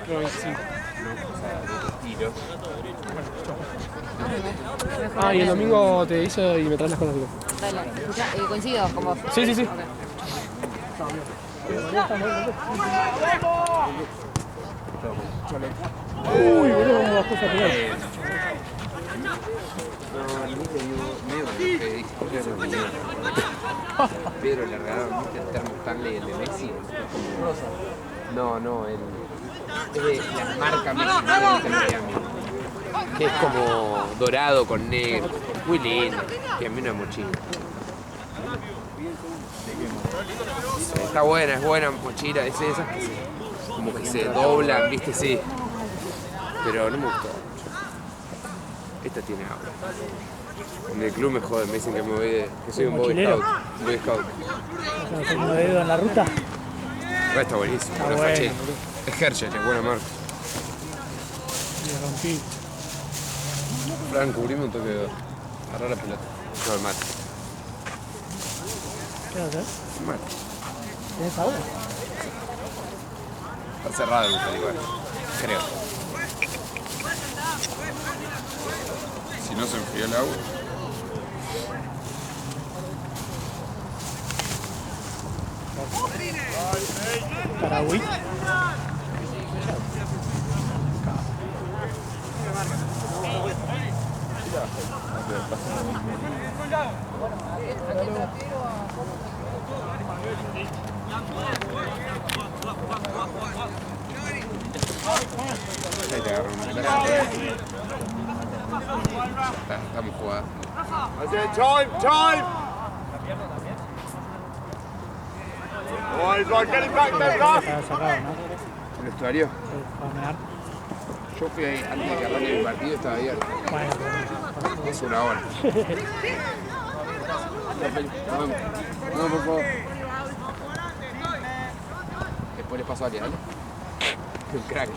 No, 25. No, o sea, de tiro. Ah, y el domingo te hizo y me traes las cosas. Dale, escucha, coincido con vos. Sí, sí, sí. Okay. Uy, boludo, como las cosas reales. No, ni te digo, medio que dije, Pedro le regalaron ¿viste el termo Stanley, el de Messi? No, es de la marca Messi, no de Miami. Que es como dorado con negro. Muy lindo. Y a mí una mochila. Está buena, es buena mochila, es esas que como que se doblan, viste, sí. Pero no me gustó. Esta tiene agua. En el club me joden, me dicen que me voy de. Que soy un Boy Scout. Boy Scout. ¿Estás haciendo dedo en la ruta? Pero está buenísimo, Está una bueno, fachera. Es Herschel, es buena marca. Me rompí. Fran, cubrime un toque de. Agarrar la pelota. No, el mate. ¿Qué vas a hacer? El mate. ¿Tienes agua? Está cerrado el bufete igual. Creo. Si no se enfrió el agua. Paraguay. Ahí te agarro una cara. Estamos jugando. Time! Boys, right, getting back there, Estaba sacado, ¿no? ¿El vestuario? Para mear. Yo fui ahí antes de que arranque el partido, estaba abierto. Bueno, pero Es una hora. No, por favor. Después les paso a Ali, ¿vale? Un crack.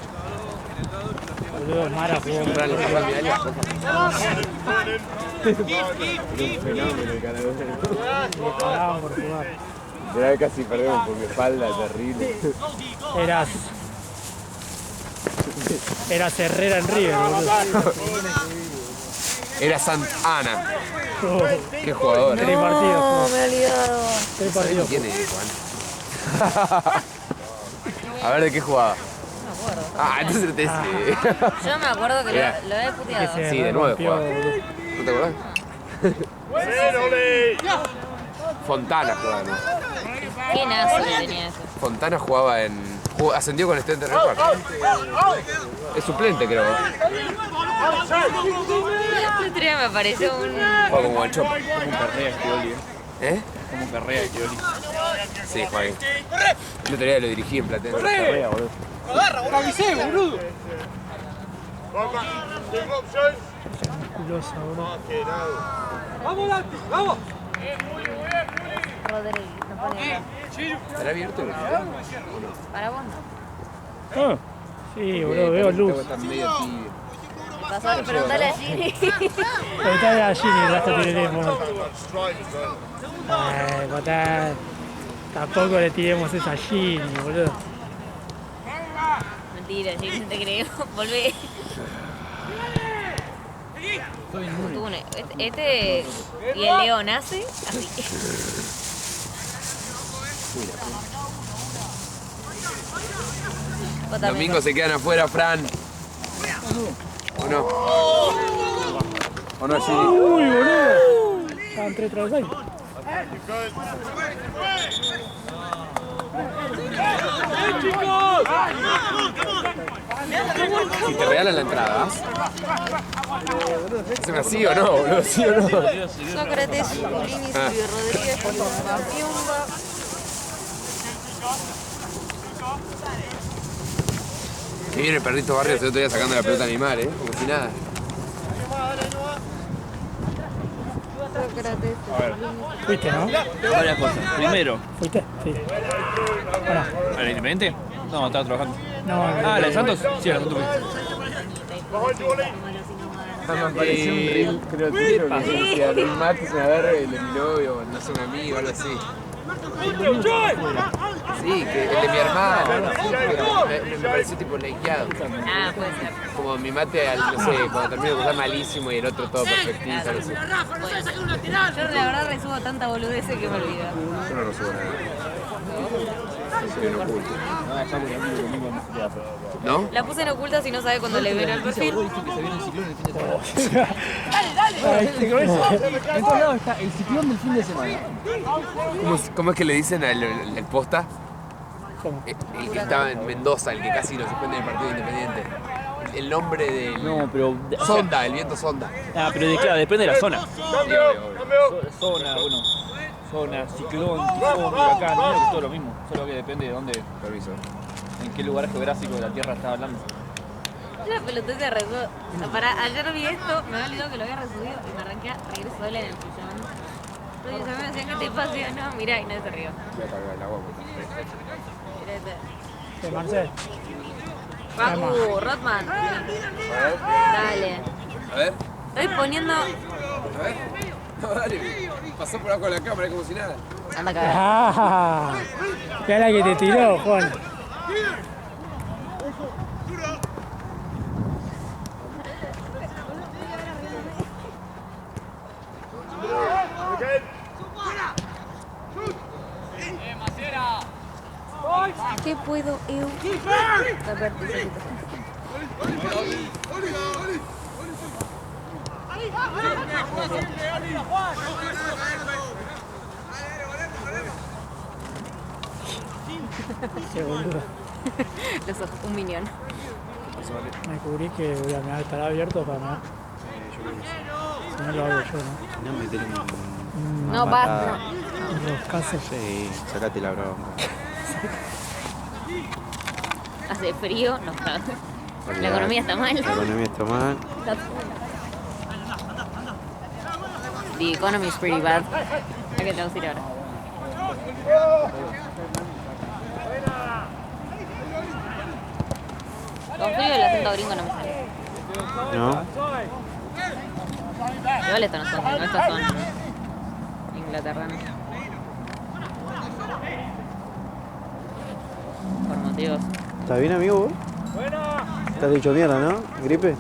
boludo, Mara jugó un Fran, le paso a mi Ali. Un fenómeno el ganador. le pagaban por jugar. Mirá, casi perdemos por mi espalda, terrible. Eras Herrera en River, boludo. Era Santana. Oh, Qué jugador, Tres partidos. No, jugó. me he olvidado. Tres ¿Qué partidos. tiene, Juan? A ver, ¿de qué jugaba? No me acuerdo. Ah, entonces te sí. Yo me acuerdo que Mirá. lo he puteado. Que se Sí, de nuevo rompió, jugaba. boludo. ¿No te acordás? Fontana jugaba, ¿no? ¿Qué nazo que tenía eso? Fontana jugaba en... Ascendió con Stenter Record. Es suplente, creo. El otro día me apareció un... Juega con Guancho. Como Carrea Schioli, ¿Eh? como Carrea Schioli. Sí, juega ahí. El otro día lo dirigí en Platense. Carrea, boludo. Musculosa, boludo. Rodríguez, no pone nada. ¿Estará abierto el equipo? Para vos no. Ah, sí, boludo, veo luz. Está medio tibio. Pasó, preguntale a Gini. Preguntale a Gini, el rastro tiene teléfono. Ay, patán. Tampoco le tiremos esa a Gini, boludo. Mentira, Gini, no te creo. Volvé. Fortuna. Este y el león hace. Vos también. Domingo se quedan afuera, Fran. ¿O no? ¿O no, Gini? Uy, boludo. Estaban 3 tras 6. Si te regalan la entrada, ¿vas? ¿Se me así o no, boludo? ¿Sí o no? Sócrates, Julini, Silvio Rodríguez, Piumba. Que viene el perrito Barrios el otro día sacando la pelota animal, ¿eh? Como si nada. Sócrates, Fuiste, ¿no? Varias cosas. Primero, ¿Fuiste? Sí. Pará. ¿al Independiente? No, estaba trabajando. No, Ah, ¿la de Santos? Sí, la de Santos. Me apareció un reel, creo que decía Luis Max, a ver, mi novio, no sé, un amigo, algo así. Sí, que el de mi hermano. Me pareció tipo likeado. Ah, puede ser. Como mi mate, no sé, cuando termino de usar malísimo y el otro todo perfectito, no sé. Puede ser. Yo la verdad resubo tanta boludez que me olvido. Yo no resuelvo nada. Soy un oculto. ¿No? La puse en oculta si no sabe cuando le ven el perfil. Dice que se viene el ciclón el fin de semana. En todos lados está el ciclón del fin de semana. ¿Cómo es que le dicen al posta? ¿Cómo? El que estaba en Mendoza, el que casi lo suspende del Partido Independiente. El nombre del... No, pero. Sonda, el viento Sonda. Ah, pero claro, depende de la zona. Cambio. Zona, bueno. Zona, ciclón, tifón, huracán, no es todo lo mismo. Solo que depende de dónde. Permiso. En qué lugar geográfico de la Tierra está hablando. La pelotudez de resubo. Para ayer vi esto, me había olvidado que lo había resubido y me arranqué a reír sola en el pijama. Entonces mis amigos decían, ¿qué te pasa? Y yo, no, mirá, y nadie se rió. Voy a cargar el agua. Mirá este. ¿De Marcel? Facu, Rodman. Dale. A ver. Estoy poniendo... A ver. No, dale. Pasó por abajo de la cámara como si nada. Anda a cagar. ¡Ah! Mirá la que te tiró, Juan. ¿Qué puedo yo? Qué boludo. Los ojos, un minion. Me descubrí que voy a mirar, estará abierto para mirar. Si no lo hago yo, ¿no? No meter un... No, basta. Los casos. Sí, sacate la bronca. Hace frío, no cago. La economía está mal. La economía está mal. The economy is pretty bad. ¿A qué tengo que ir ahora? Con frío el acento gringo no me sale. ¿No? Igual estos no son, no, estos son inglaterranos. Por motivos. ¿Estás bien, amigo, vos? ¿Estás hecho mierda, no? ¿Gripe?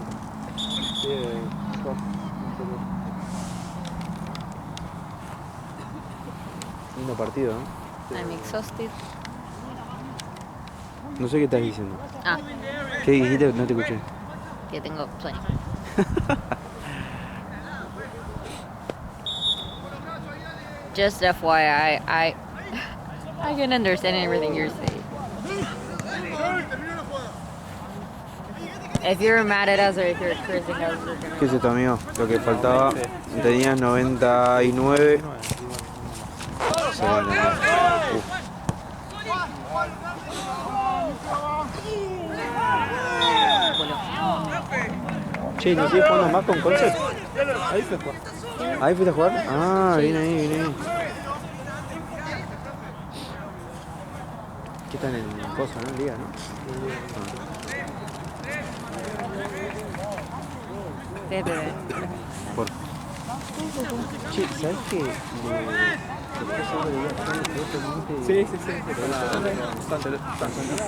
Lindo partido, ¿no? I'm exhausted. No sé qué estás diciendo. Ah, ¿Qué dijiste? No te escuché. que tengo sueño. Just FYI, I can understand everything you're saying. If you're mad at us or if you're cursing us, we're ¿Qué es esto, amigo? Lo que faltaba. Tenías 99. Sí, Che, ¿no sigues jugando más con Concept? Ahí fue Juan. ¿Ahí fuiste a jugar? Ah, viene ahí, viene ahí. ¿Qué están en cosa, no? Liga, ¿no? Por... Che, ¿sabes qué? Sí.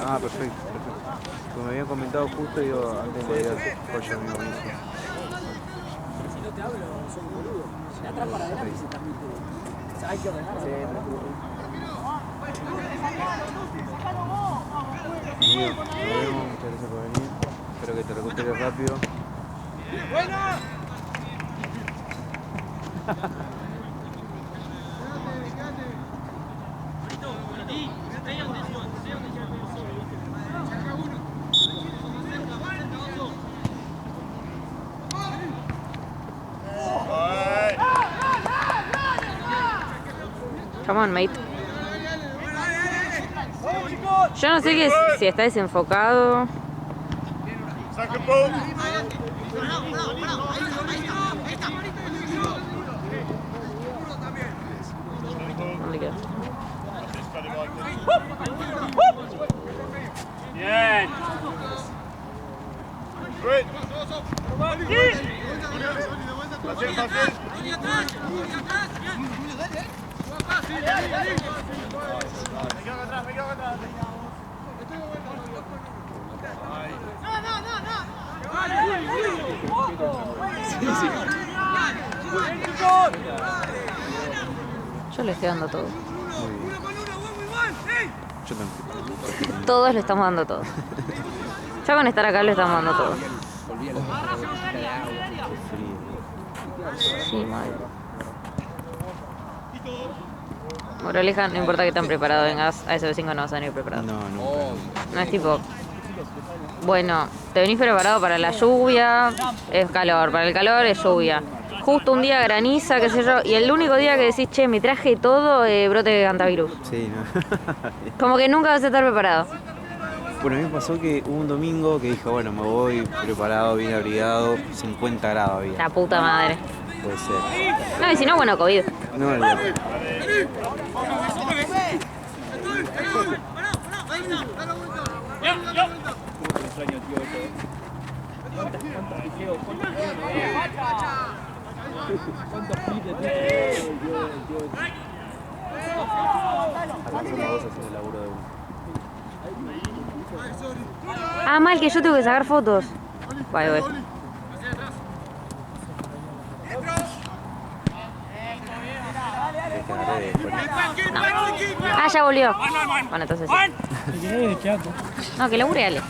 Ah, perfecto. Como me habían comentado justo, digo, antes de ir al pollo, amigo buenísimo. Amigo, nos vemos, muchas gracias por venir. Espero que te recuperes rápido. Come on, mate. Yo no sé si está desenfocado. Second ball. ¿Dónde quedó? Bien. Great. Fácil. Yo le estoy dando todo. Muy bien. Yo también. Todos le estamos dando todo. Ya con estar acá le estamos dando todo. Sí, madre. Moraleja, no importa que tan preparado vengas, a SB5 no vas a venir preparado. No, No es tipo, bueno, te venís preparado para la lluvia, es calor, para el calor es lluvia. Justo un día graniza, qué sé yo, y el único día que decís, che, me traje todo, brote de hantavirus. Sí, no. Como que nunca vas a estar preparado. Bueno, a mí me pasó que hubo un domingo que dije, bueno, me voy preparado, bien abrigado, 50 grados había. La puta madre. Puede ser. No, y si no, bueno, COVID. No, no. Acá somos dos haciendo el laburo de uno. Ah, mal que yo tengo que sacar fotos. Vale, voy. Hay que agarrar después. Ah, ya volvió. Bueno, entonces sí. ¿Y qué? Quédate. No, que labure Ale.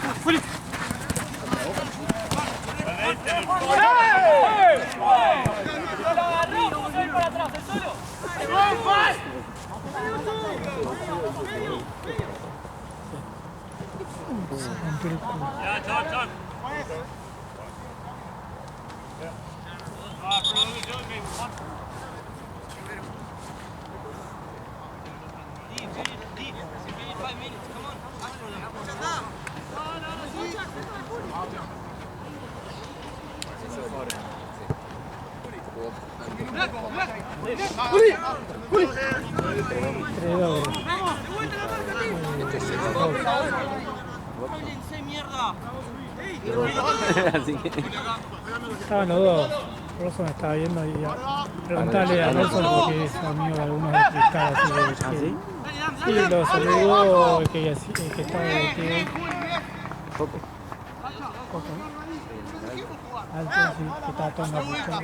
Así que. Estaban los dos. Rolson estaba viendo y preguntale a Rolson porque es amigo de algunos de Cristal, así que. ¿Ah, sí? Sí, lo saludó el que estaba de Coco. Alto, sí, que estaba todo en la cuestión.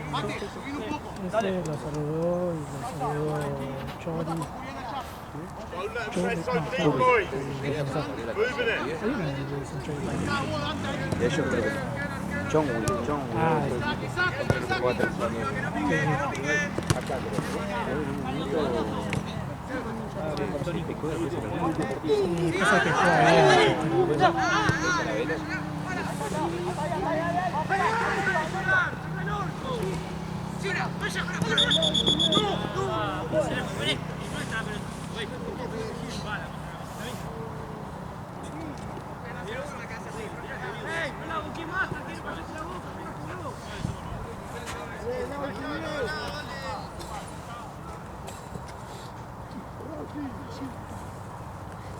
Ese lo saludó y lo saludó Chori. De ellos creo que. Chongwon. Ah, Cuatro. sí, cosa que juega bien.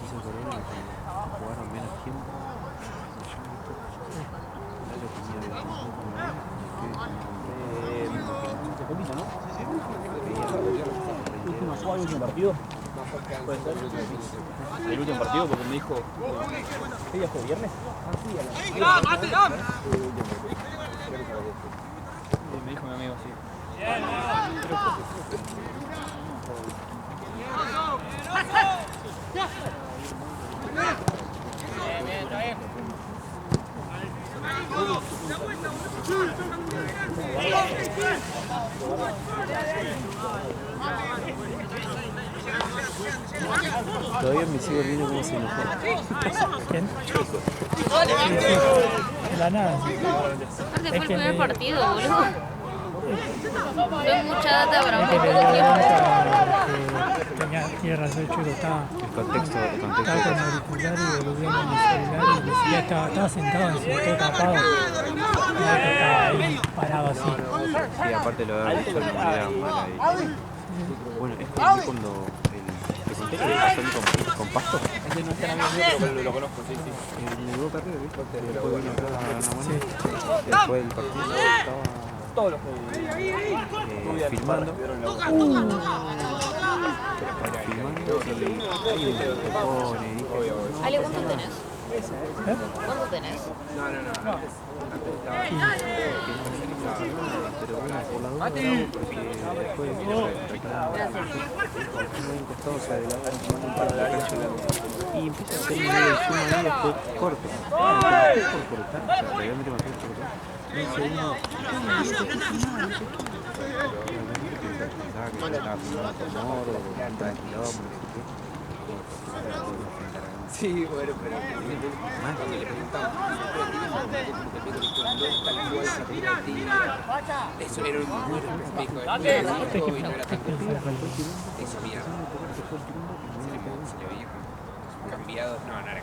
Hizo Corona que jugaron menos tiempo. ¿El último partido? ¿Puede ser? El último partido porque me dijo... ¿Qué día fue? ¿Viernes? Me dijo mi amigo, sí. Todavía me sigo viendo cómo se enojó. ¿Quién? De la nada. Aparte fue el primer partido, boludo. Fue mucha data para muy Que le poco dio tiempo. cuenta tiene razón el chico, estaba El contexto con auricular y boludeando en el celular y decía, estaba sentado en su todo tapado. No es que estaba ahí parado así. Sí, aparte lo había dicho de una manera mala ahí. Bueno, es que yo cuando te conté que pasó con Pasto. Ese no es tan amigo mío, pero lo conozco, sí, sí. En el Carrera, ¿viste? Después vino acá a una buena. Después del partido estaba Todos los que... filmando. para filmarlo y hay un protocolo y dije, Ale, ¿cuánto tenés? ¿Cuánto tenés? pero bueno, por la duda lo hago porque después reclamar un costado se adelantaron para la cancha y empieza a hacer un video encima y después corto. Por cortar, o sea, realmente me acuerdo cortar. Y un segundo, pensaba que yo estaba filmando con Moro, o estaba en quilombo, no sé qué. Sí, bueno, pero cuando le preguntamos, eso era un muy específico, y no era tan eso mierda. Se le veía cambiado, no era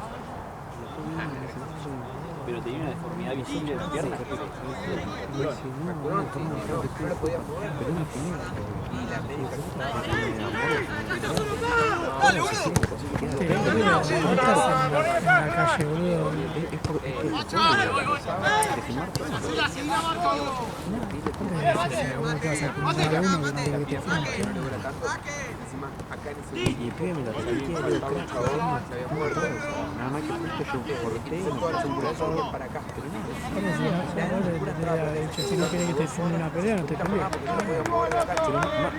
Pero tenía una deformidad visible en la pierna. No estás en la calle, boludo. Y después me la repetí y digo, nada más que justo yo corté y me pasé un brazo para acá. Si no querés que te fume una pelea, no te pelees. Pero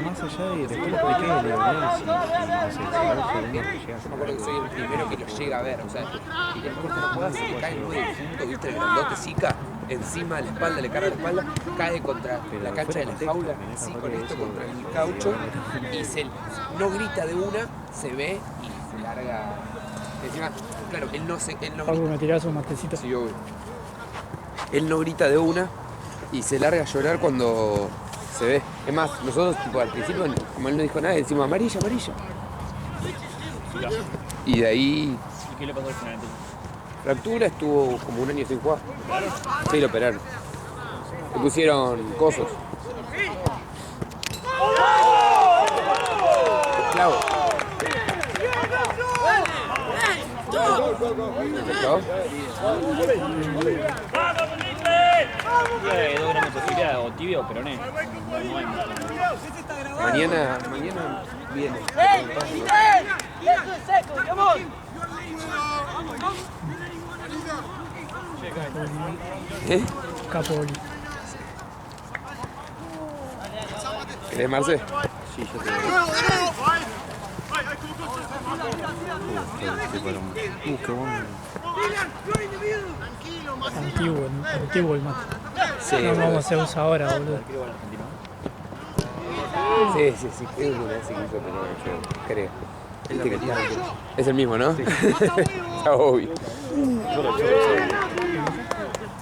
más allá de después lo expliqué, le digo, mirá, si no sé, si vos segundo que llegas a me acuerdo que soy el primero que lo llega a ver, o sea, y después no puedas, se le cae el 9 de punto, viste el grandote Zika, encima de la espalda, le carga la espalda, cae contra la cancha de la jaula, así con esto contra el caucho, y se no grita de una, se ve y se larga. Encima, claro, él no Pablo, ¿me tirás un matecito? sí, obvio. Él no grita de una y se larga a llorar cuando se ve. Es más, nosotros tipo, al principio como él no dijo nada, decimos amarilla, amarilla. Y de ahí ¿Y qué le pasó al final entonces? fractura, estuvo como un año sin jugar. Sí, lo operaron. Le pusieron cosos. Clavo. ¿Perfecto? Hay dos grandes posibilidades, o tibia o peroné. Mañana viene. ¿Eh? Capoli. ¿Querés, Marce? Sí, yo te digo. Qué bueno. Antiguo el mate. Sí, No vamos a hacer uso ahora, boludo. sí, creo que una vez se quiso, pero yo creo. Viste que es el mismo, ¿no? Está obvio.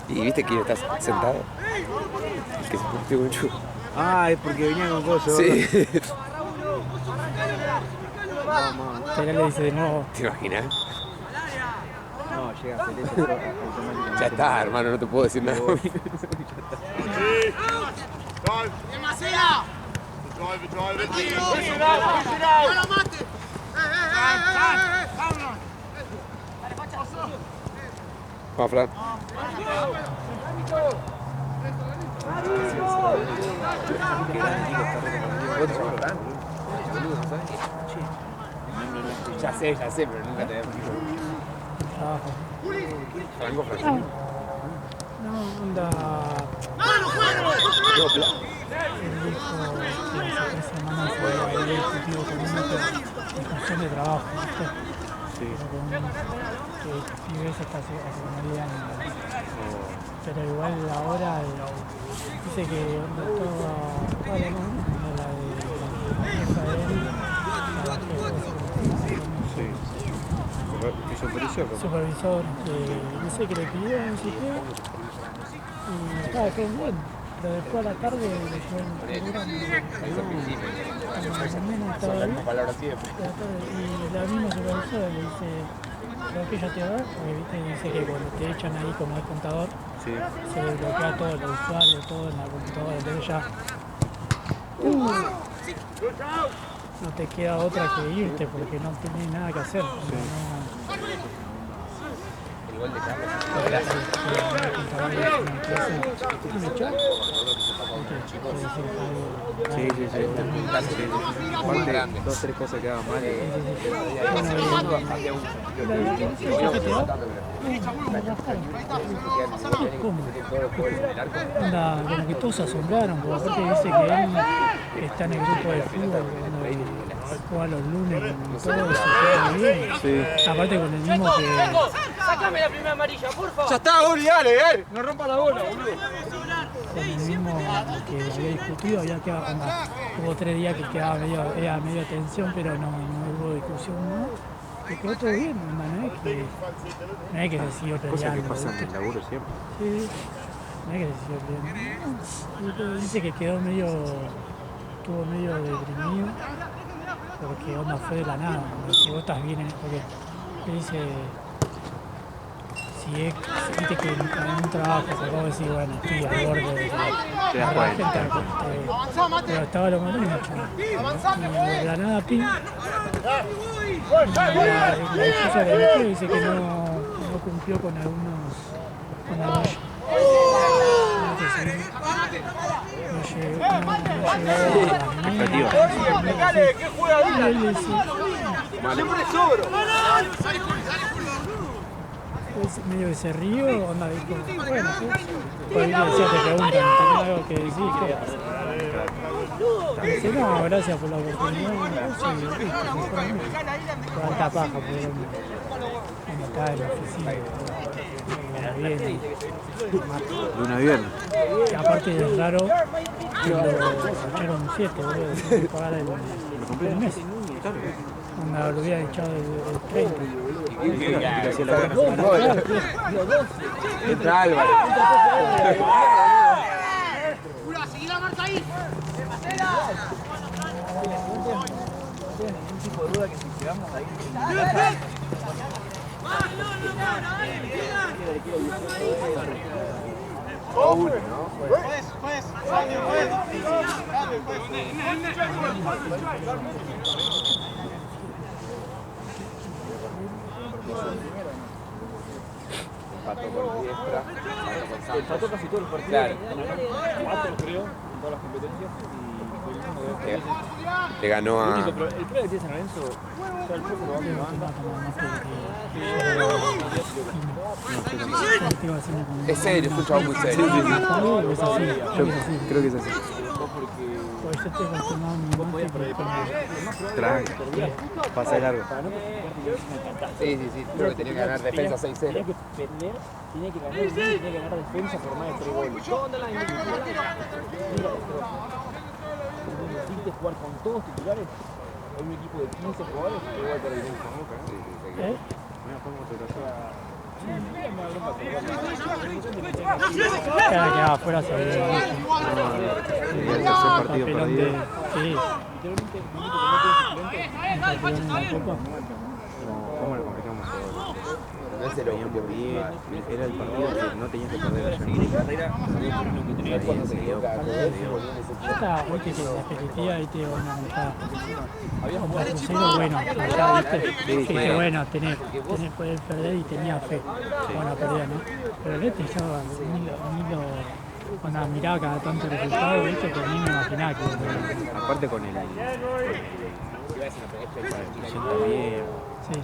¿Y viste que estás sentado? El que se partió con chu. Ah, es porque venía con cosas. Sí. Pero le dice de nuevo. ¿Te imaginas? No, llega a Celeste automáticamente. Ya está, hermano, no te puedo decir nada. Drive. Drive. Push it out. Push it out. Vamos, Fran. ¿Vos te llamas Fran? Ya sé, pero nunca te había visto. Trabajo. Franco, Franco. No, onda. No, Flan. Él dijo que hace 3 semanas había discutido con uno en cuestión de trabajo, ¿viste? Sí. Pero con que vives hasta hace una vida pero igual ahora dice que onda toda la jefa de él, la Sí. supervisor, no sé qué le pidió, no sé qué, y estaba todo bien, pero después a la tarde le fue el programa, estaba bien, y la misma supervisora le dice, creo que ella te va, porque viste, dice que cuando te echan ahí como el contador, Sí. se bloquea todo, los usuarios, todo en la computadora, entonces ya no te queda otra que irte porque no tenés nada que hacer. El gol de Carlos. No, puede decir algo. Sí. Aparte, 2 o 3 cosas que hagan mal. Bueno, que todos se asombraron, porque aparte dice que él está en el grupo de fútbol, que juega los lunes con todos, se juega bien. Sí. Aparte con el mismo que... ¡Sácame la primera amarilla, por favor! Ya está, Uri, dale, no rompa la bola, boludo. Con el mismo que había discutido, había quedado hubo 3 días que quedaba medio tensión, pero no hubo discusión, ¿no? Que quedó todo bien, no es que se siguió peleando. Cosas que pasan en el laburo siempre. Sí, no es que se siguió peleando. Dice que estuvo medio deprimido, porque onda fue de la nada, porque vos estás bien, porque dice... Si viste que en un trabajo se puede decir, bueno, estoy al borde de la gente, pero estaba lo malo y no echaba. Y de la nada, pin. La esposa de Beto dice que no cumplió con algunos. No llegó a medio que se río, onda, dijo, bueno, pues decía, te preguntan, ¿tenés algo que decir? Dice, no, gracias por la oportunidad, por alta paja, por cuando estaba en la oficina, Luna viernes. y aparte es raro que lo echaron 7, boludo, que pagar el mes. Onda, lo había echado el 30. Entra Álvaro. ¡Seguí la marca ahí! Un tipo de duda que si quedamos ahí. Empató con Diestra. Empató casi todos los partidos. Claro. 4 creo, en todas las competencias. Le ganó a... El problema que tiene San Lorenzo, o sea, el profe lo va Es serio, es un chavo muy serio. Es así, Yo creo que es así. pues yo estoy acostumbrado a mi mente Tranqui. Pasa de largo. Sí, creo que tenía que ganar defensa 6-0. Tenía que perder, tenía que ganar defensa por más de 3 goles. Necesitas jugar con todos titulares. Hay un equipo de 15 jugadores que igual para el quedaba afuera hace El tercer partido perdido. Sí. ¿Cómo lo complicamos todo? No se lo Veníamos bien, era el partido que no tenías que perder allá. Esta, viste que la expectativa, viste, bueno, está contra Cruzeiro, bueno, allá, viste, que dije, bueno, pueden perder y tenía fe. Bueno, perdía, ¿no? Pero el este ya ni lo cuando miraba cada tanto resultado, viste, que ni me imaginaba que... Aparte con el... sienta bien. Sí.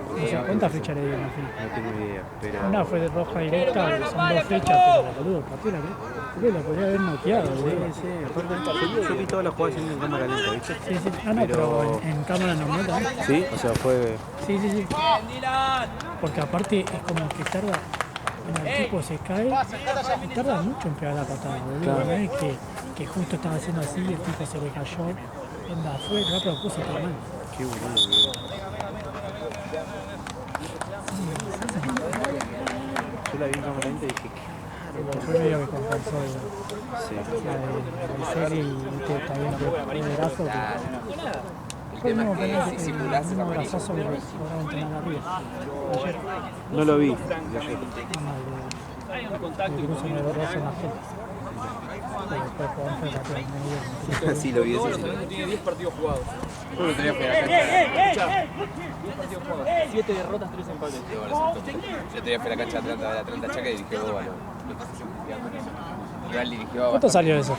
No sé, ¿cuántas fechas le dieron al final? No tengo idea, pero... Una fue de roja directa, son 2 fechas, pero boludo, Patela, ¿qué? La podría haber noqueado, boludo. Sí, aparte yo vi todas las jugadas en cámara lenta, ¿viste? Sí. Ah, no, pero en cámara normal también. Sí, o sea, fue... Sí. Porque aparte es como que tarda, cuando el tipo se cae, tarda mucho en pegar la patada, boludo. Claro. No es que justo estaba haciendo así y el tipo se le cayó. Onda, fue a propósito, mal. Qué boludo, Yo la vi en cámara lenta y dije, Fue medio que compensó sí. la de serie y viste, también el brazo. Fue el mismo penal que el mismo brazazo que lograron tener arriba. Ayer, No lo vi, de ayer. de cruzo en el brazo en la gente. Pero después por dentro la tiene medio. Sí, lo vi, eso sí. Tiene 10 partidos jugados. Bueno, tenía que ganar. 10 partidos jugados. 7 derrotas, 3 empates. Yo tenía que la cancha de Atlanta Chaca y dije, bueno, Real dirigió ¿Cuánto salió eso?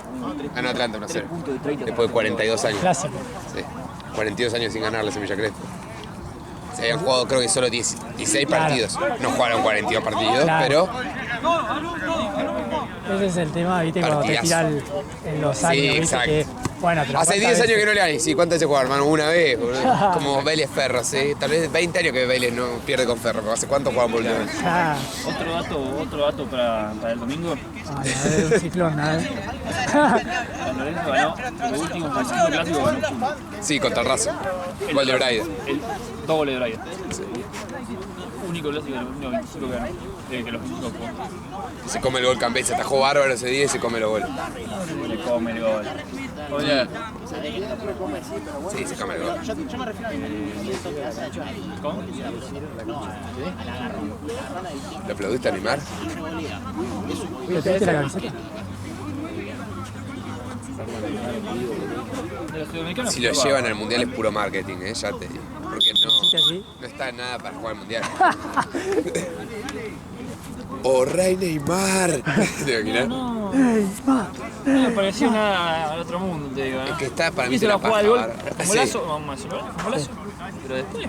ganó Atlanta 1-0. puntos de 30. Después de 42 años. Clásico. Sí. 42 años sin ganar la Semilla Crespo. Se habían jugado creo que solo 16 partidos. No jugaron 42 partidos, Claro. pero Ese es el tema, viste, cuando te Partidazo. tira en los años, viste, exacto. que, bueno, te lo hace pasa 10 a años veces. que no le gané. Sí, ¿cuántas veces jugaron, hermano? Una vez, boludo. Como Vélez Ferro, ¿sí? Tal vez 20 años que Vélez no pierde con Ferro, pero ¿hace cuánto jugaron por última vez? Ah, Otro dato para el domingo. ay, a ver, un ciclón, a ver. San Lorenzo ganó los últimos partidos clásicos, ganó Puma. Sí, contra el Racing. Gol de Braida. Dos goles de Brian. Único clásico de los últimos 25 que ganó. Que los 25 jugó. Se come el gol Campbell, se atajó bárbaro ese día y se come los goles. Le come el gol. Oye, Sí, se come el gol. ¿cómo? ¿Le aplaudiste a Neymar? ¿Le pediste la camiseta? De los sudamericanos. Si lo llevan al mundial es puro marketing, ya te digo. Porque ¿Hiciste así? no está nada para jugar al mundial. ¡Oh, Rey Neymar! ¿Te imaginas? No me pareció nada al otro mundo, te digo. Es que está para mí Hizo te la la jugada del gol, paja, un sí. golazo, vamos a decirlo, un golazo. Pero después.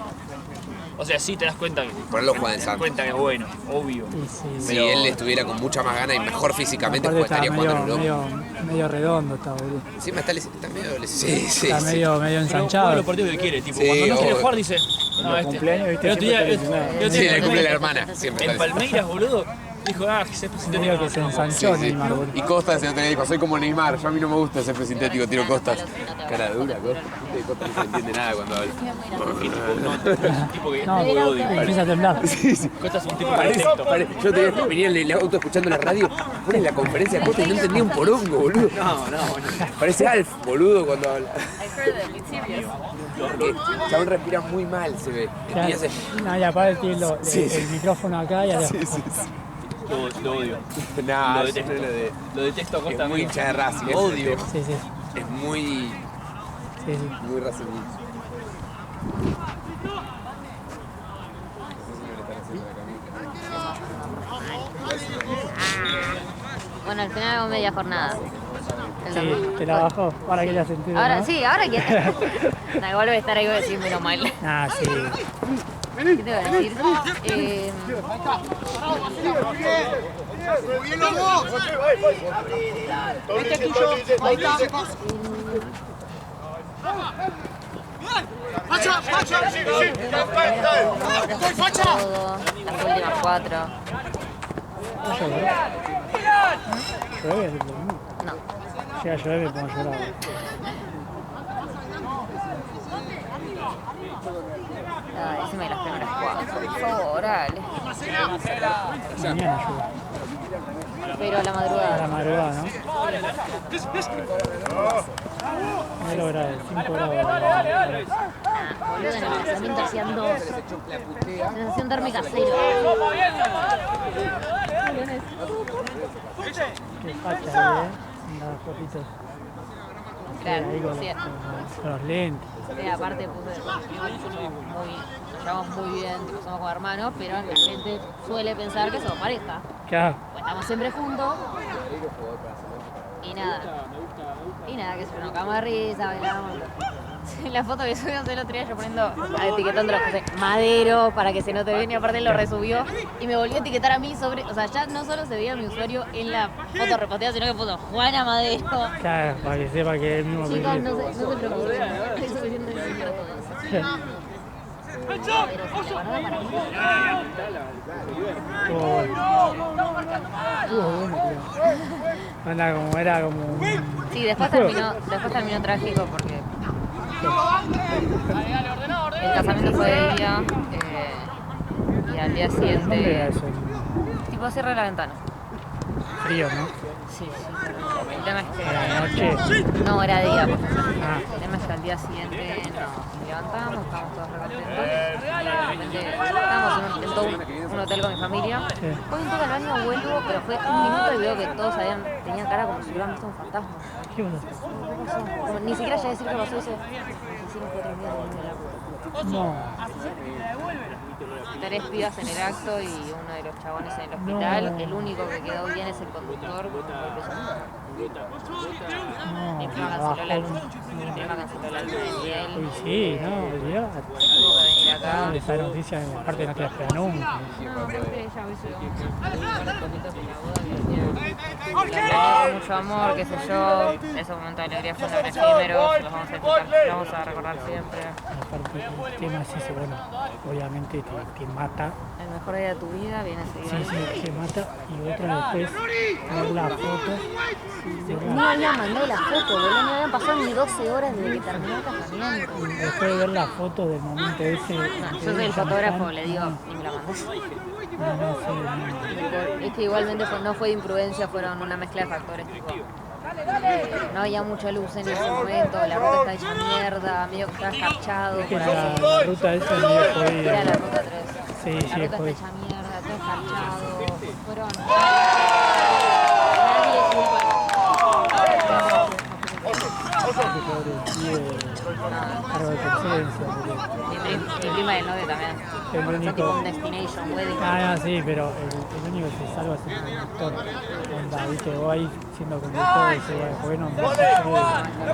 O sea, sí te das cuenta que. Por algo juega en Te das Santos. cuenta que es bueno, obvio. Sí, sí. Si él estuviera con mucha más ganas y mejor físicamente, Aparte pues estaría está jugando en Europa. medio redondo, está, boludo. Encima está medio... Sí, sí, Está sí. medio Pero juega ensanchado. los partidos que quiere, tipo, Sí, cuando no quiere obvio. jugar dice. No, cumpleaños, viste, El otro día, siempre está lesionado. el otro Sí, día le cumple la hermana, siempre en está lesionado. Palmeiras, boludo, dijo, césped sintético. Medio que se ensanchó Sí, sí. Neymar, boludo. Y Costas el otro día dijo, soy como Neymar, yo a mí no me gusta ese sintético, tiro Costas. Cara dura, Costas no se entiende nada cuando habla. Un tipo que No, lo odio. empieza a temblar. Costa es un tipo que detecto. Yo venía en el auto escuchando la radio, pones la conferencia de Costas y no entendía un porongo, boludo. No. Parece Alf, boludo, cuando habla. Que el chabón respira muy mal, se ve. Y hace... No, y aparte tiene Sí, sí. el micrófono acá y allá. Lo odio. Nah, Lo detesto. Lo detesto a Costa. es muy amigo. hincha de Racing. Lo odio. Sí, sí, Es muy... sí, sí. muy Racing. Bueno, al final hago media jornada. El Sí, domingo. te la bajó. Para que le has sentido. Ahora ¿no? sí, ahora quiero. Nah, vuelve a estar ahí y voy a decir menos mal. Ah, sí. ¿Qué te voy a decir? ¡Muy bien los dos! Este es tuyo, ahí está. ¡Facha! ¡Facha! ¡Sí, sí! ¡Estoy facha! Todo, las últimas 4. ¿Llueve el domingo? No. Llega a llover me pongo a llorar. Ay, decime las primeras 4. Por favor, dale. Mañana llueve. Pero a la A la madrugada. madrugada, ¿no? 9 grados, 5 grados. Boludo, en el lanzamiento hacían 2. Sensación térmica 0. Qué facha, las fotitos. Claro, Ahí con, sí. con los lentes. Sí, aparte puse, nos llevamos muy bien, tipo, somos como hermanos, pero la gente suele pensar que somos pareja. Claro. Pues estamos siempre juntos. Y nada. Y nada, que se nos cagamos de risa, bailamos. La foto que subimos el otro día yo poniendo, etiquetando los puse Madero para que se note bien y aparte lo resubió y me volvió a etiquetar a mí sobre, o sea, ya no solo se veía mi usuario en la foto reposteada, sino que puso Juana Madero. Claro, para que sepa que es el mismo Chicos, apellido. no se preocupen, es suficiente decir a todos. Pero sí, la verdad para mí. Estuvo bueno, tío. Era como un... Sí, después terminó trágico porque el casamiento fue de día y al día ¿Dónde era siguiente eso? tipo cierra la ventana. Frío, ¿no? Sí, el tema es A la que noche. no era día, pues. Ah, El tema es que al día siguiente nos levantamos, estábamos todos recontentos y de repente estábamos en un hotel con mi familia. sí. Voy un toque al baño, vuelvo, pero fue un minuto y veo que todos tenían cara como si hubieran visto un fantasma. ¿Qué onda? Como, ni siquiera ya decir qué pasó, eso. Hicimos 4 días de la puta. No, 3 pibas en el acto y uno de los chabones en el hospital. No. El único que quedó bien es el conductor. Mi prima abajo. canceló la luna. Mi prima canceló la luna de miel. Uy, sí, no, olvidate. Tuvo que venir acá. Esa noticia, aparte, no te la espera nunca. No, aparte ella hizo un par de fotitos en la boda que decía, la planeé con mucho amor, qué sé yo. Ese momento de alegría fue un efímero, los vamos a disfrutar, los vamos a recordar siempre. Aparte, el tema es ese, bueno, obviamente te mata. El mejor día de tu vida viene Sí, seguido. sí, te mata. Y otra después, ver la foto. No habían mandado la foto, boludo, no habían pasado ni 12 horas desde que terminó el casamiento. Y después de ver la foto del momento ese. No, yo soy el fotógrafo, le digo, y me la mandás. No, sí, Es que igualmente no fue de imprudencia, fueron una mezcla de factores, tipo, no había mucha luz en ese momento, la ruta está hecha mierda, medio que estaba escarchado es que por la ahí. ruta esa es medio Era jodida. la ruta 3. Sí, La sí, ruta es está jodida. hecha mierda, todo escarchado. Fueron. Nadie culpa. Pobre pibe, cargo de conciencia. Mi prima y el novio también. El Son tipo único. un destination wedding. Ah, no, sí, pero el único que se salva es el conductor. Onda, viste, vos ahí siendo conductor y se bueno,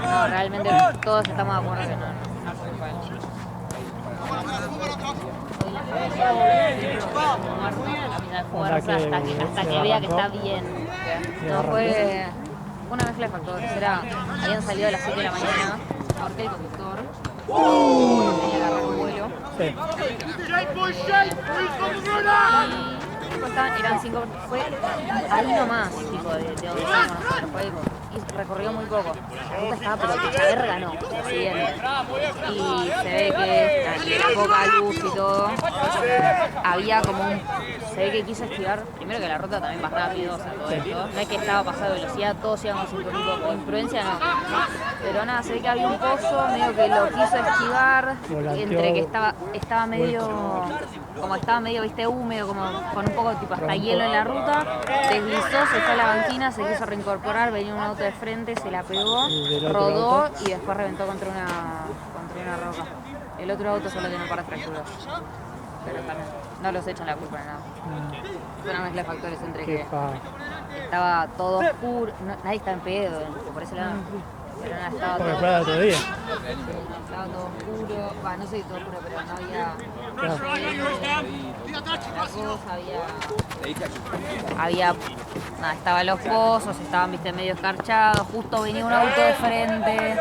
No, realmente todos estamos de acuerdo que no es culpa de él. Hasta que vea que está bien. No fue una mezcla de factores. Habían salido a las 7 de la mañana, porque el conductor tenía que agarrar un vuelo. Sí. Eran 5, fue ahí nomás, tipo, de donde estábamos nosotros, fue, y recorrió muy poco. La ruta estaba pero que verga no, siguiente. Y se ve que era poca luz y todo. Había como se ve que quiso esquivar, primero que la ruta también va rápido, o sea, todo esto. No es que estaba pasado de velocidad, todos íbamos con imprudencia, no. Pero nada, se ve que había un pozo, medio que lo quiso esquivar, entre que estaba medio, como estaba medio, viste, húmedo, como con un poco tipo hasta hielo en la ruta, deslizó, se fue a la banquina, se quiso reincorporar, venía un auto de frente, se la pegó, rodó y después reventó contra una roca. El otro auto solo tiene un par de fracturas. Pero también no los echan la culpa de nada. Fue una mezcla de factores entre que estaba todo oscuro, nadie está en pedo, por ese lado. Pero nada, estaba Porque todo, fue el otro día. estaba todo oscuro, no sé si todo oscuro, pero no había nada, estaban los pozos, estaban viste medio escarchados, justo venía un auto de frente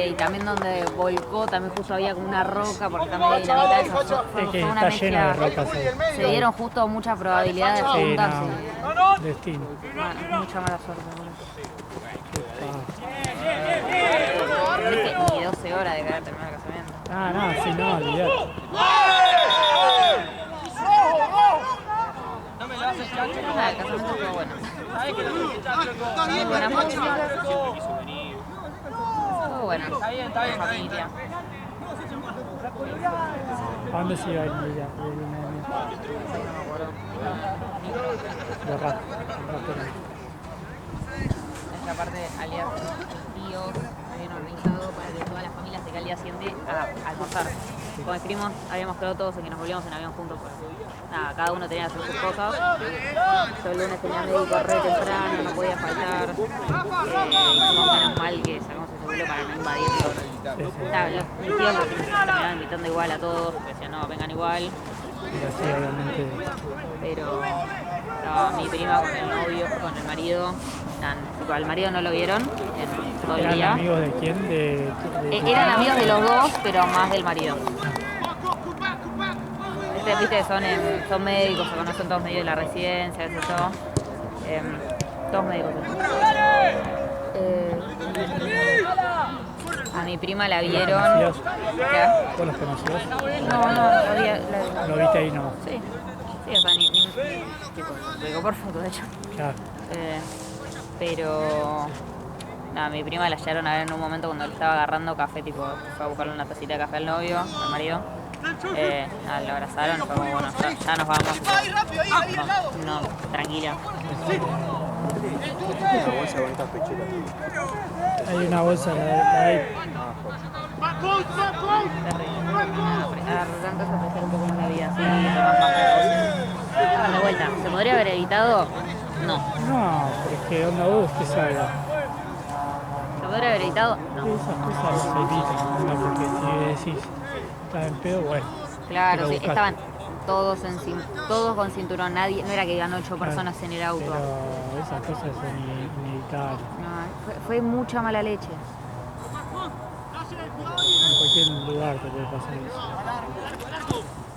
y también donde volcó también justo había como una roca porque también hay la mitad de esa Es que fue una está lleno de mezcla, rocas ahí. se dieron justo muchas probabilidades de Sí, juntarse. no, destino. Mucha mala suerte, boludo. Qué Viste, ni 12 horas de que haber terminado el casamiento. Ah, no, sí, no, olvidate. Nada, el casamiento estuvo bueno. Muy buena música. Estuvo bueno. La familia. ¿A dónde se iba a ir ella? De rato. Esta parte alias tíos habían organizado para que todas las familias de al día siguiente a almorzar. Como escribimos, habíamos quedado todos en que nos volvíamos en avión juntos. Pues. Nada, cada uno tenía que hacer sus cosas. Yo el lunes tenía médico re temprano, no podía faltar. Hicimos menos mal que sacamos ese vuelo para no invadirlo. Mis tíos los terminaban invitando igual a todos, porque decían no, vengan igual. Y así, obviamente. Pero estaba mi prima con el novio, con el marido. Al marido no lo vieron en todo el ¿Eran día. amigos de quién? Eran amigos de los dos, pero más del marido. Viste, son médicos, se conocen todos medios de la residencia, qué sé yo. Todos médicos. A mi prima la vieron. ¿Qué? ¿Vos los conocías? No, ¿Lo viste ahí? No. Sí, o sea, tipo, lo digo por foto, de hecho. Claro. Pero nada, mi prima la llegaron a ver en un momento cuando le estaba agarrando café, tipo, fue a buscarle una tacita de café al novio, al marido. Nada, lo abrazaron, fue como, bueno, ya nos vamos. No, tranquila. Una bolsa con estas pecheras. Hay una bolsa, la de ahí. Arrancas a apreciar un poco más la vida, así, tomás más cosas. De vuelta, ¿se podría haber evitado? No. No, pero es que onda vos que salga. ¿Se podría haber evitado? No. Esas cosas se evitan, ¿no? Porque si decís, estás en pedo, bueno. Claro, lo sí, buscaste. estaban todos con cinturón, nadie, no era que iban 8 personas en el auto. Pero esas cosas son inevitables. No, fue mucha mala leche. En cualquier lugar te puede pasar eso.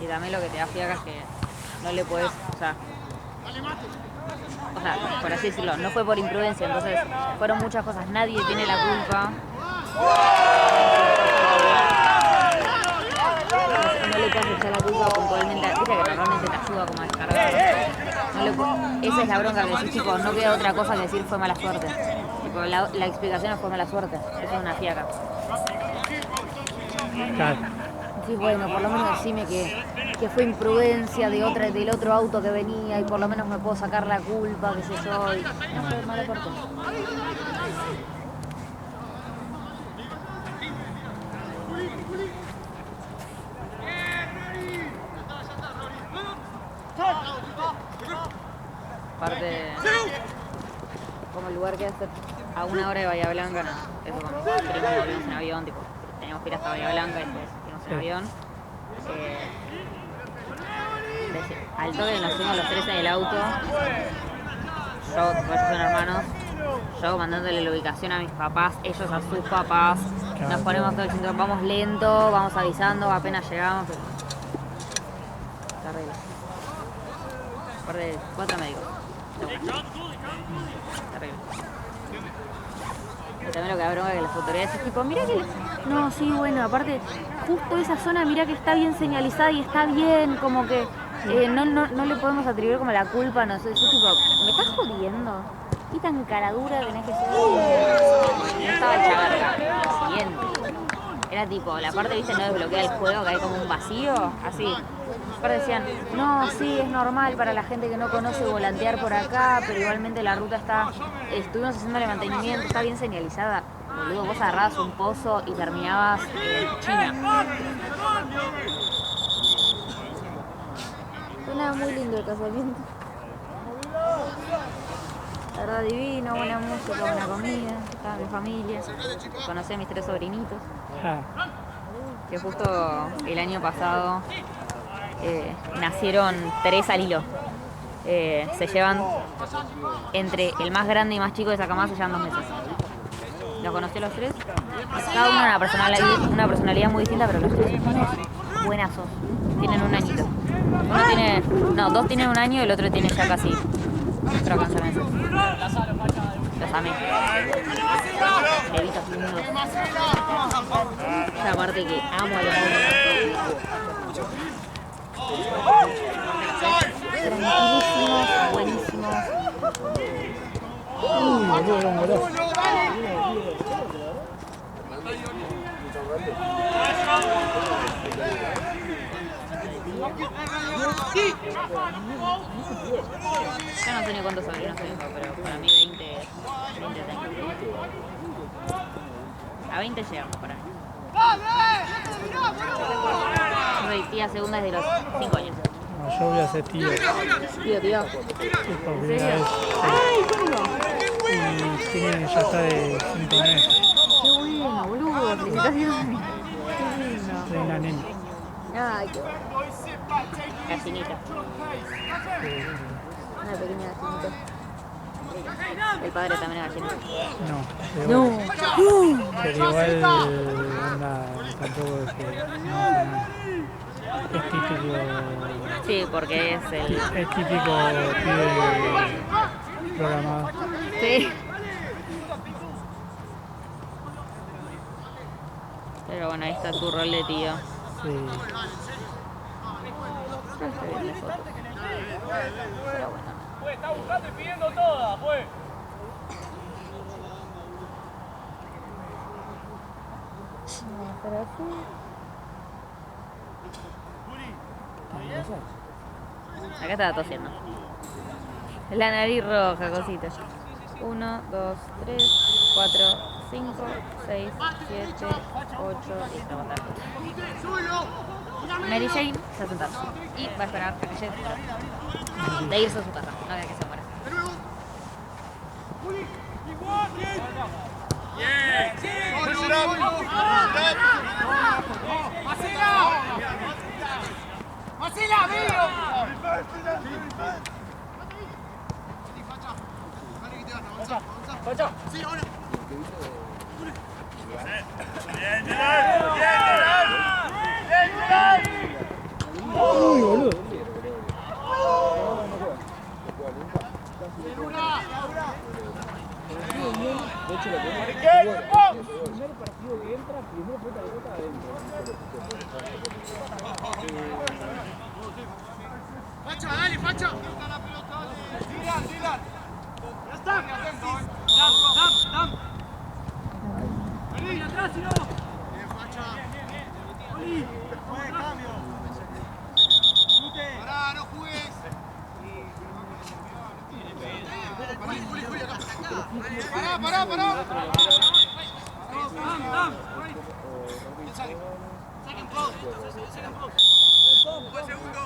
Y también lo que te da fiaca es que no le puedes, o sea, por así decirlo, no fue por imprudencia, entonces fueron muchas cosas, nadie tiene la culpa. No le puedes echar la culpa puntualmente, viste que normalmente te ayuda como a descargar. Esa es la bronca que decís, tipo, no queda otra cosa que decir fue mala suerte. Tipo, la explicación no fue mala suerte, eso es una fiaca. Claro. Sí, bueno, por lo menos decime que fue imprudencia del otro auto que venía y por lo menos me puedo sacar la culpa, qué sé yo. Y no fue mala suerte. Aparte, como el lugar que hace a 1 hora de Bahía Blanca, no. Eso con mis primos volvimos en avión, tipo, teníamos que ir hasta Bahía Blanca y después fuimos en avión. Al toque nos fuimos los 3 en el auto. Ellos son hermanos. Yo mandándole la ubicación a mis papás, ellos a sus papás. Nos ponemos todo el cinturón, vamos lento, vamos avisando, apenas llegamos. Pero... terrible. Aparte, 4 médicos. Terrible. Y también lo que da bronca que las autoridades es tipo, mira que... No, sí, bueno, aparte, justo esa zona, mira que está bien señalizada y está bien, como que no le podemos atribuir como la culpa, no sé, yo tipo, ¿me estás jodiendo? ¿Qué tan caradura tenés que ser? No estaba el chagarra, lo siguiente. Era tipo, la parte, viste, no desbloquea el juego, que hay como un vacío, así. Aparte decían, no, sí, es normal para la gente que no conoce volantear por acá, pero igualmente la ruta está, estuvimos haciéndole mantenimiento, está bien señalizada. Boludo, vos agarrabas un pozo y terminabas en China. Fue nada muy lindo el casamiento. La verdad divino, buena música, buena comida, estaba mi familia, conocí a mis 3 sobrinitos, que justo el año pasado nacieron 3 al hilo. Se llevan, entre el más grande y más chico de esa camada, se llevan 2 meses. Los conocí a los 3, cada uno una personalidad muy distinta, pero los 3 buenazos, tienen 1 añito. Dos tienen 1 año y el otro tiene ya casi 14 meses. Los amé. Bebitos lindos. Esa parte que amo a los niños. Tranquilísimos, buenísimos. Uy, boludo, era un golazo. Yo no sé ni cuántos sobrinos tengo, pero para mí 20 tengo. A 20 llegamos para mí. Yo soy tía segunda desde los 5 años. No, yo voy a ser tío. Tío. Es por ¿En primera serio? vez. ¡Ay, cómo! Y tiene, ya está de 5 meses. ¡Qué bueno, boludo! ¡Felicitaciones! ¡Qué lindo! Soy una nena. ¡Ay, qué bueno! Gallinita. Una pequeña gallinita. El padre también es gallinita. No, pero igual, onda, tampoco es que no hace nada. Es típico. Sí, porque es el... Es típico pibe programado. Sí. Pero bueno, ahí está tu rol de tío. Sí. No estoy viendo fotos. Pero bueno. Está buscando y pidiendo todas, pues. Pero sí. Acá estaba tosiendo. La nariz roja, cositas. 1, 2, 3, 4, 5, 6, 7, 8 y se va a matar. Mary Jane se va a sentar y va a esperar a que llegue de irse a su casa, no había que se muera. Uy, boludo. De hecho, el primer partido que entra, primero fue Calcuta adentro. ¡Facha, dale, facha! ¡Tiran, tiran! ¡Ya está! ¡Dam! ¡Vení, atrás, si no! ¡Bien, facha! ¡Oli! ¡Juegue, cambio! ¡Pará, no jugues! Juli, acá. ¡Pará! ¡Dam! ¡Saquen todos! ¡Un segundo!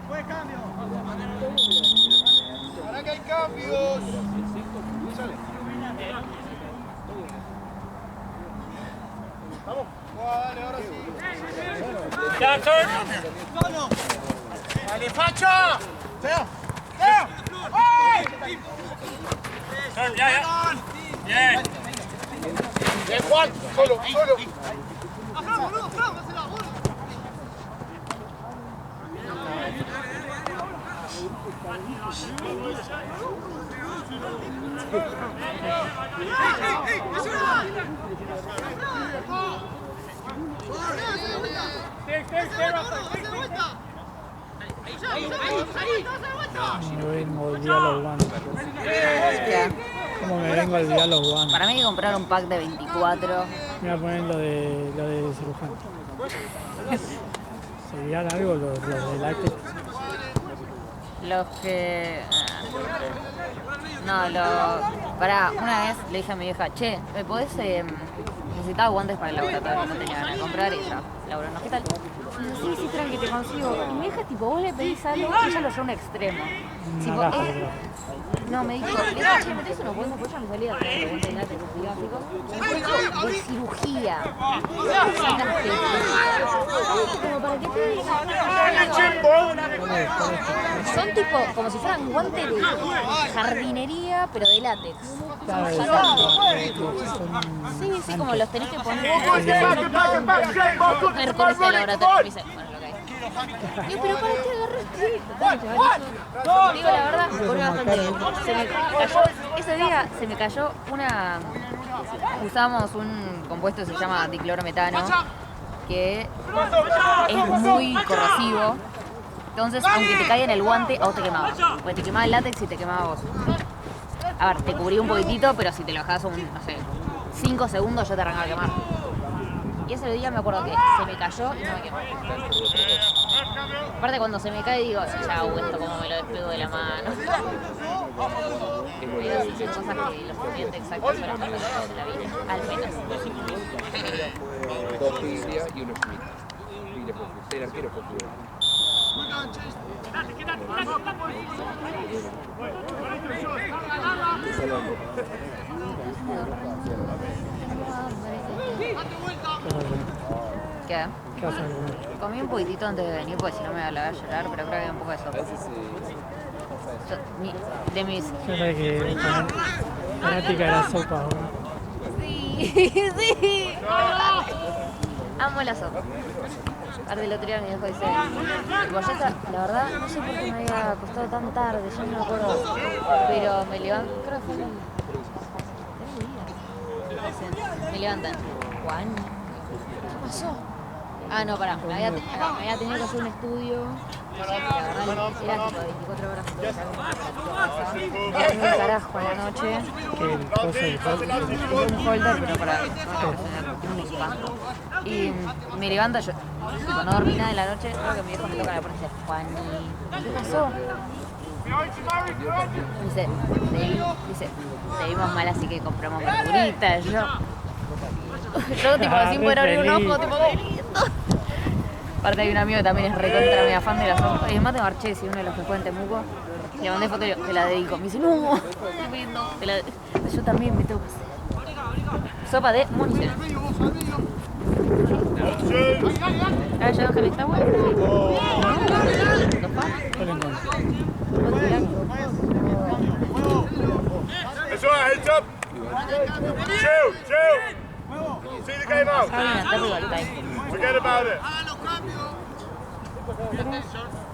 ¡Buen cambio! ¡Para que hay cambios! ¡Vamos! ¡Dale, ahora sí! ¡Dale, facha! ¡Teo! ¡Ay! ¡Bien! ¡Bien, Juan! ¡Solo! ¡Ajá, boludo! ¡Hacela, boludo! Me vengo a olvidar los guantes. ¿Qué? ¿Cómo me vengo a olvidar los guantes? Para mí hay que comprar un pack de 24. Me voy a poner lo de cirujano. ¿Se dirán algo los de látex? Los que... Pará, una vez le dije a mi vieja, che, ¿me podés...? Necesitaba guantes para el laboratorio, no tenía ganas de comprar y ya, Laura, ¿no? ¿Qué tal? Sí, tranqui, te consigo. Y mi vieja, tipo, vos le pedís algo y ella lo lleva a un extremo. Tipo, no, me dijo, le dije, che, metés unos guantes, pues yo me salía de guantes de látex, de cirugía. Como para que te digan. Son tipo, como si fueran guantes de jardinería, pero de látex. Sí, como los tenés que poner. Pertenece al laboratorio, me dice, bueno, lo que hay. Digo, pero ¿para qué agarraste? Digo la verdad, porque bastante. Se me cayó, ese día se me cayó una. Usamos un compuesto que se llama diclorometano, que es muy corrosivo. Entonces, aunque te caiga en el guante, a vos te quemaba. Porque te quemaba el látex y te quemaba vos. A ver, te cubrí un poquitito, pero si te lo dejabas no sé, 5 segundos ya te arrancaba a quemar. Y ese día me acuerdo que se me cayó y no me quemó. Aparte cuando se me cae digo, chau, esto como me lo despego de la mano. Pero sí, son cosas que los clientes exactos son las cosas de la vida, al menos. 2 Biblia y 1 Schmidt. Biblia fue el arquero fue fútbol. ¿Qué? ¿Qué vas a comer? Comí un poquitito antes de venir porque si no me va a llorar, pero creo que hay un poco de sopa. De mis... Yo sé que fanática de la sopa, ¿no? Sí. Amo la sopa. Aparte el otro día mi viejo dice, tipo, ya está, la verdad, no sé por qué me había acostado tan tarde, yo no me acuerdo. Pero me levanto, creo que fue me levantan. Juan, ¿qué pasó? Ah, no, pará, me había tenido que hacer un estudio. La verdad, era tipo 24 horas. Era un carajo a la noche. Que el coso del Un holder, pero para un espanto. Y me levanta, yo tipo, no dormí nada de la noche, creo que mi viejo me toca la puerta y dice, Juani, ¿qué pasó? Dice, te vimos mal así que compramos verduritas. Yo tipo sin poder abrir un ojo, tipo listo. Aparte hay un amigo que también es recontra mega fan de la sopa. Y además de Marchesi, uno de los que fue en Temuco. Le mandé foto y te la dedico. Me dice, no, tremendo. Yo también me tengo que hacer. Sopa de munición. Ah, ya Ángel está bueno. It's all right, heads up. Chill. See the game out. Forget about it.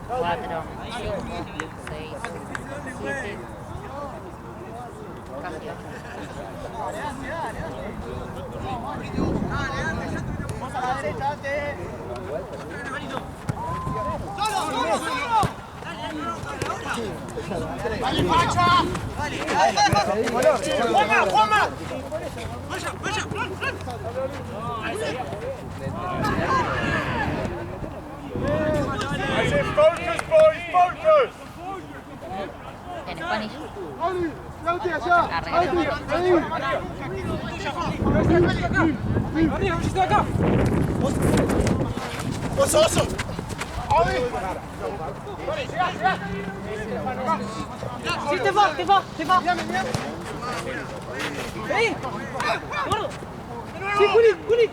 4, 5, 6, 7. Casi 8. Vamos a la derecha antes. ¡Dale, Pacha! ¡Dale! ¡Juanma! ¡Vaya! I said focus, boys, focus! En Spanish. ¡Oso! Sí, te va. ¡Ey! ¡Gordo! ¡Sí, Juli!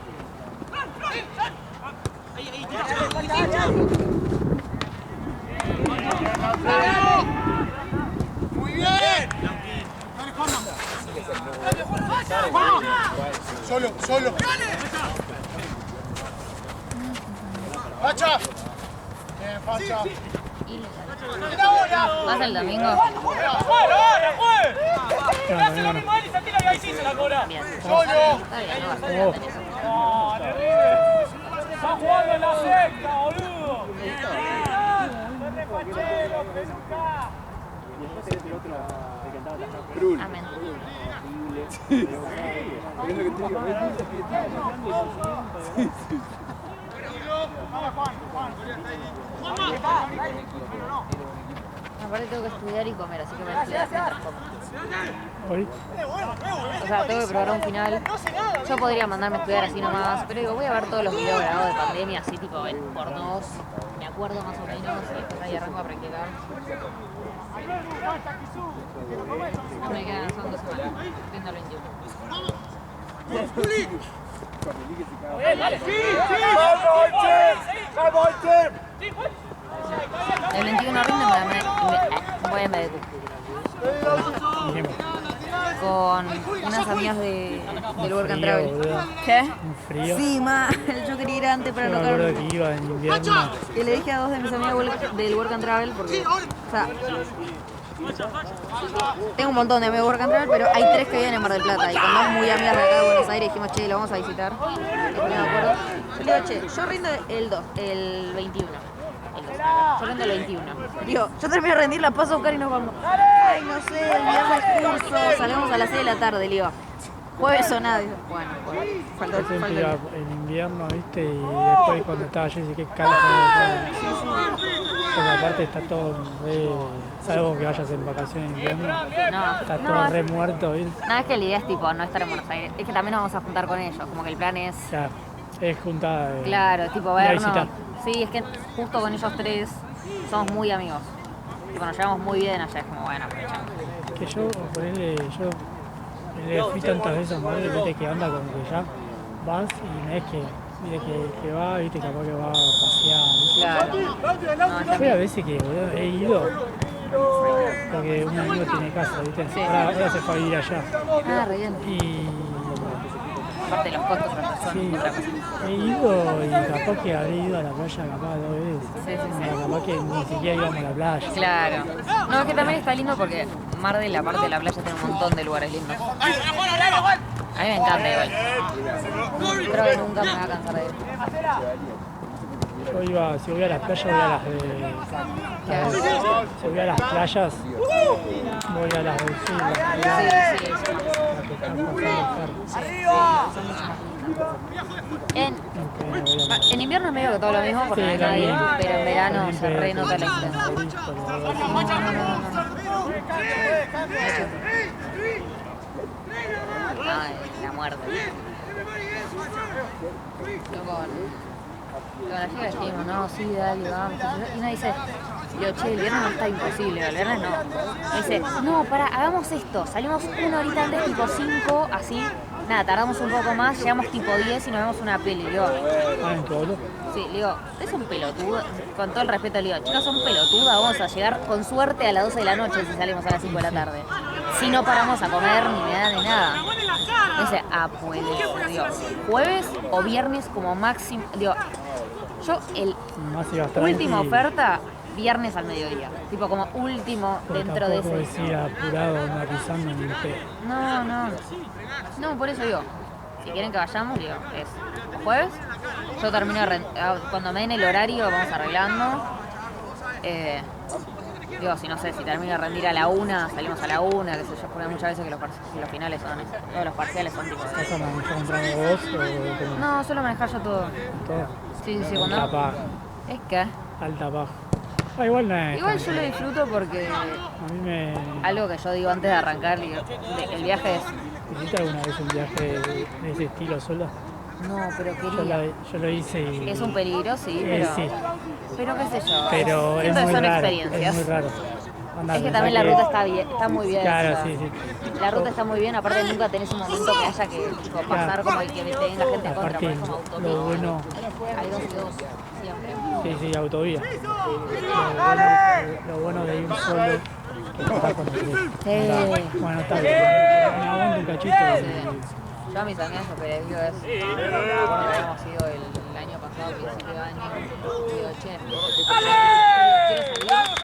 ¡Muy bien! Solo. ¡Facha! Bien, Facha. ¿Vas el domingo? ¡Juega! ¡Te hace lo mismo él y se tira y ahí sí se la cobra! Bien. ¡Solo! Está bien, no vas a tener eso. ¡Está jugando en la sexta, boludo! Amén. Aparte tengo que estudiar y comer, así que voy a estudiar mientras como. Hoy, O sea, tengo que probar un final. Yo podría mandarme a estudiar así nomás, pero digo, voy a ver todos los videos grabados de pandemia, así tipo por 2. Me acuerdo más o menos y después ahí arranco a practicar. No me quedan, son 2 semanas. Viendo el 21. El 21 rinde voy a MDQ. Con unas amigas del Work and Travel. ¿Qué? un frío. Sí, mal. Yo quería ir antes para Yo me no acuerdo caerme. que iba en invierno. Y le dije a 2 de mis amigas del Work and Travel porque, o sea, tengo un montón de amigos de Work and Travel, pero hay 3 que viven en Mar del Plata y con 2 muy amigas de acá de Buenos Aires dijimos, che, lo vamos a visitar. Y me acuerdo. Yo le digo, che, yo rindo el 21. Yo rindo el 21. Digo, yo termino de rendir, la paso a buscar y nos vamos. Ay, no sé, el viernes curso, salimos a las 6 de la tarde, le digo. Jueves o nada. Bueno, falta Yo siempre el iba en invierno, ¿viste? Y después cuando estaba allí, sí que calor. Porque aparte está todo re... Salvo que vayas en vacaciones en invierno, No, está todo re muerto, ¿viste? no, es que la idea es tipo no estar en Buenos Aires. Es que también nos vamos a juntar con ellos. Como que el plan es, Claro, es juntada de... claro, tipo ir a vernos. visitar. Sí, es que justo con ellos 3 somos muy amigos. Tipo, nos llevamos muy bien allá. Es como, bueno, aprovechamos. Que yo, ponele, fui tantas veces a Madrid, viste, que anda como que ya vas y no es que va, viste, capaz que va a pasear, ¿viste? Claro. No, ya Fui a veces que, boludo, he ido porque un amigo tiene casa, viste, ahora se fue a vivir allá. Ah, re bien. Y aparte de los costos son Sí, otra cosa. he ido y capaz que habré ido a la playa capaz 2 veces. Sí, sí, sí. Pero capaz que ni siquiera íbamos a la playa. Claro. No, es que también está lindo porque Mar del, aparte de la playa, tiene un montón de lugares lindos. A mí me encanta igual. Creo que nunca me va a cansar de ir. Yo iba, si voy a las playas, voy a las de... Si voy a las playas, voy a las del sur, las privadas, Sí, sí, las que están pasando el ferry. En invierno es medio que todo lo mismo porque Sí, no hay nadie, también. pero en verano También se renota la San intensidad. Federico, o algo así. Ay, la muerte. Yo con la chica dijimos, no, sí, dale, vamos. Y uno dice, digo, che, el viernes no está imposible, el viernes no. Y dice, no, pará, hagamos esto. Salimos una horita antes, tipo 5, así. Nada, tardamos un poco más, llegamos tipo 10 y nos vemos una peli. Le digo, Ah, ¿en todo? sí, le digo, ¿usted es un pelotudo? Con todo el respeto le digo, chicos, son pelotudas, vamos a llegar con suerte a las 12 de la noche si salimos a las 5 de la tarde. Si no paramos a comer ni nada. Me dice, puede ser, digo, jueves o viernes como máximo. Digo, yo el Más iba a estar última tranquilo. oferta, viernes al mediodía. Tipo como último Pero dentro de tampoco ese. decir apurado, no avisando ni pedo. No, no. No, por eso digo, si quieren que vayamos, digo, es jueves. Yo termino cuando me den el horario, vamos arreglando. Digo, si no sé, si termino de rendir a la 1, salimos a la 1, qué sé yo, porque muchas veces que los finales son eso. Todos los parciales son tipo. ¿Vas a manejar entrando vos o cómo? No, suelo manejar yo todo. Todo. Sí, sí, Alta cuando. paja. Es que. Alta paja. Igual no es. Igual tan- yo lo disfruto porque A mí me. algo que yo digo antes de arrancar, digo, el viaje es. ¿Hiciste alguna vez un viaje de ese estilo sola? No, pero Yo quería. lo hice y. Es un peligro, sí, pero. Sí, Pero qué sé yo. pero es siento que muy son raro. experiencias. Es muy raro. Anda, Es que pensá también la ruta está bien, está muy bien. Claro, o sea, sí, sí. La ruta está muy bien, aparte nunca tenés un momento que haya que tipo, pasar como el que te venga gente en contra, Aparte, porque es como autovía. lo bueno. Hay 2 y 2, siempre. Sí, sí, autovía. Lo bueno de ir solo es que estás con el grupo. Sí. Bueno, está bien. Me aguanto un cachito. Yo a mis amigas lo que les digo es, habíamos ido el año pasado, que hice año, digo, che,